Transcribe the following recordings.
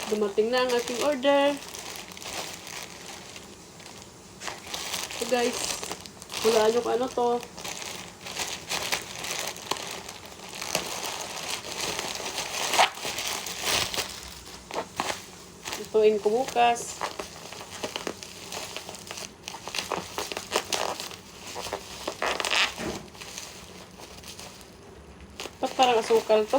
Dumating na ang aking order. So guys, hulaan nyo kung ano to. Lutuin ko bukas. Ba't parang asukal to?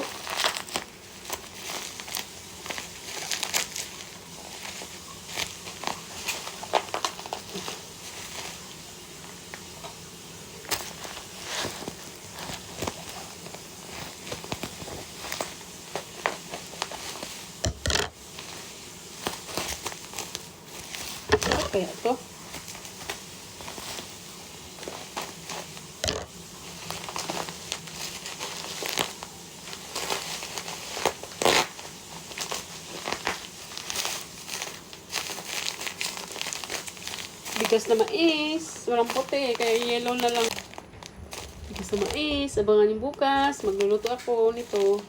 Kaya to. Bigas na mais. Walang puti. Kaya yellow na lang. Bigas na mais. Abangan yung bukas. Magluluto ako nito.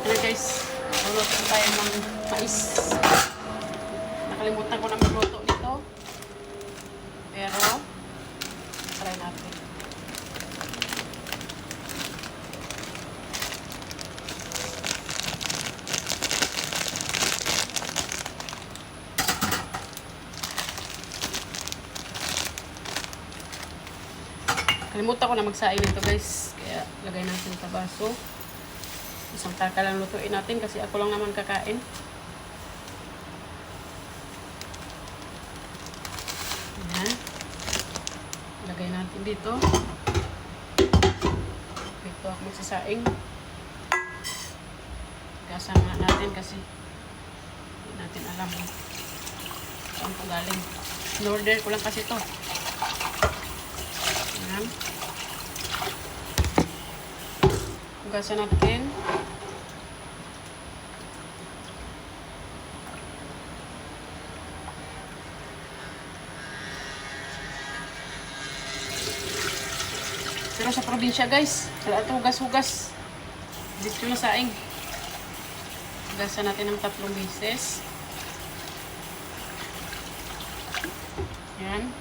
Ano guys. Magluluto tayo ng mais. Nakalimutan ko na magluto nito. Pero, try natin. Kalimutan ko na magsaing nito guys. Kaya lagay natin sa baso. Isang taka lang lutuin natin kasi ako lang naman kakain. Ayan. Lagay natin dito. Dito ako magsasaing. Kasama natin kasi hindi natin alam saan po galing. In-order ko lang kasi ito. Ayan. Hugasan natin. Pero sa probinsya guys, wala ito hugas-hugas. Dito na saing. Hugasan natin ng 3 beses. Ayan.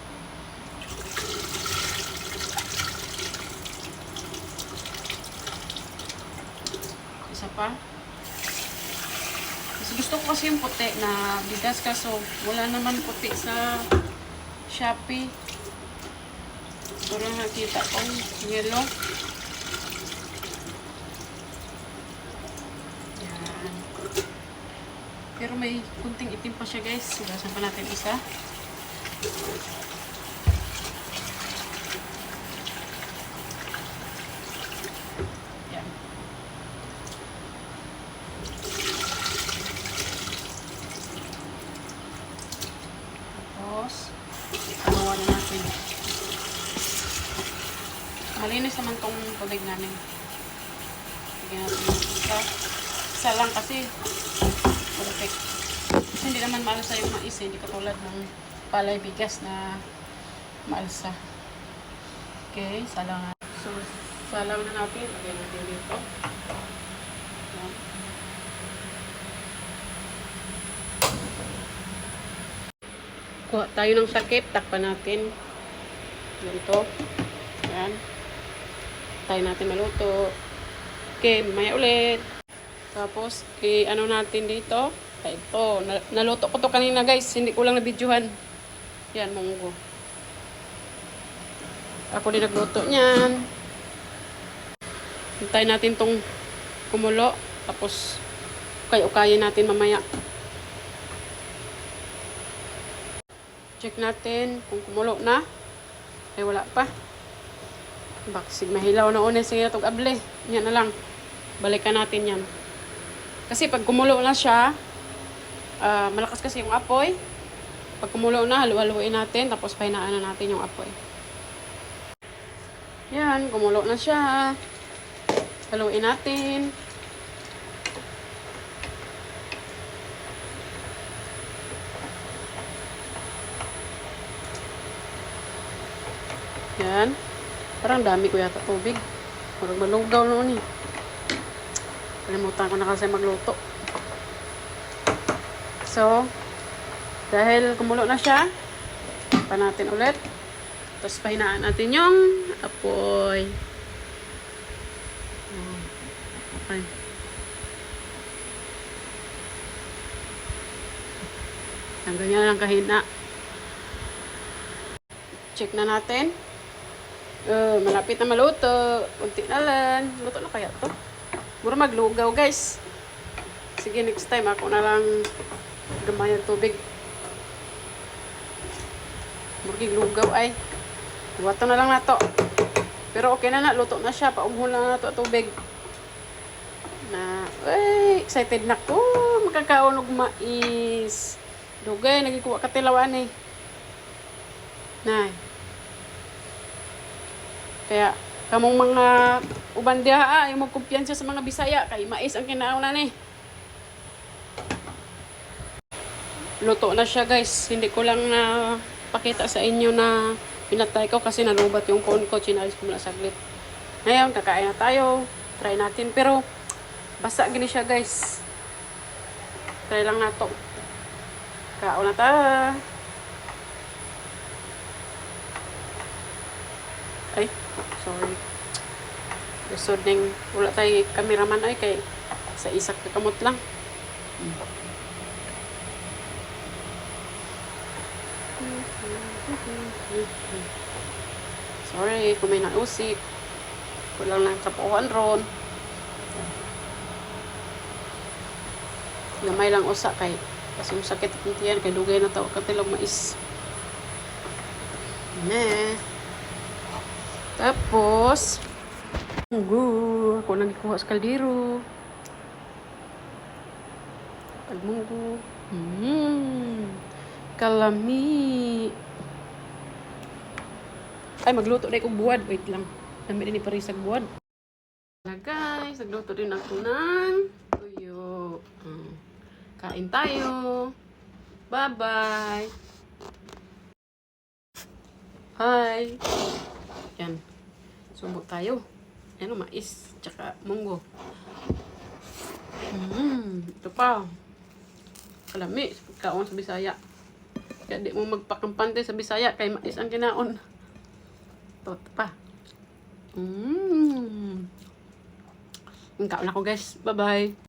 Isa pa. Kasi gusto ko kasi yung puti na bigas kaso wala naman puti sa Shopee. Pero nakita kong yellow. Yan. Pero may kunting itim pa siya guys. Hugasan pa natin isa. Yan. Tapos, haluan na natin. Malinis naman tong tubig namin. Bigyan natin isa. Isa lang kasi perfect. Kasi hindi naman maalsa yung mais. Hindi katulad ng palay bigas na maalsa. Okay, salang. So, salang na natin. Lagyan natin dito. Yan. Kuha tayo ng sakip. Takpan natin. Ganito. Yan. Tayo natin maluto. Okay, mamaya ulit. Tapos, ano natin dito? Ay, ito. Naluto ko to kanina guys. Hindi ko lang na-videohan. Yan, munggo. Ako din nagluto niyan. Hintayin natin tong kumulo. Tapos, ukay-ukayin natin mamaya. Check natin kung kumulo na. Ay, wala pa. Baksig mahilaw na una siya itong able. Yan na lang. Balikan natin yan. Kasi pag kumulo na siya, malakas kasi yung apoy. Pag kumulo na, halu-haluin natin. Tapos pahinaan na natin yung apoy. Yan, kumulo na siya. Haluin natin. Yan. Parang dami ko yata tubig. Parang malugaw noon eh. Kalimutan ko na kasi magluto. So, dahil kumulo na siya, pa natin ulit. Tapos pahinaan natin yung apoy. Okay. Ang ganyan lang kahina. Check na natin. Malapit na maluto. Unti na lang. Luto na kaya to? Mura maglugaw, guys. Sige, next time ako na lang gamay ng tubig. Murag lugaw ay. Wato na lang nato. Pero okay na na. Luto na siya. Paumhol na nato tubig. Excited na ko. Makakaon og mais. Dugay, nagikuha ka tilawan eh. Nay. Kaya, kamong mga uban diha, yung magkumpiyansa sa mga Bisaya, kay mais ang kinaunan eh. Luto na siya, guys. Hindi ko lang na pakita sa inyo na pinatay ko kasi nalubat yung phone ko. Chinalis ko muna saglit. Ngayon, kakain na tayo. Try natin. Pero, basa gini siya, guys. Try lang na to. Kaon na ta. Ay, sorry. Gusto ding wala tayo cameraman ay kay sa isak kakamot lang. Sorry, kung may nausik. Kulang ng kapuhan ron. Gamay lang usa kay kasi yung sakit ng tiyan kay dugay na tao katilog mais. Tapos munggo ako nang ikuha sa kaldero. Munggo. Kalami. Ay, magluto na akong buwad. Wait lang. Dami din iparisag buwad. Na guys, nagluto din ako ng tuyo. Kain tayo. Bye-bye. Hi. Yan. Sumbok tayo. Yan o, mais. Tsaka munggo. Ito pa. Kalami. Kaon sa Bisaya. Kaya di mo magpakampante sa Bisaya. Kay mais ang kinaon. Ito pa. Kaon ako guys. Bye-bye.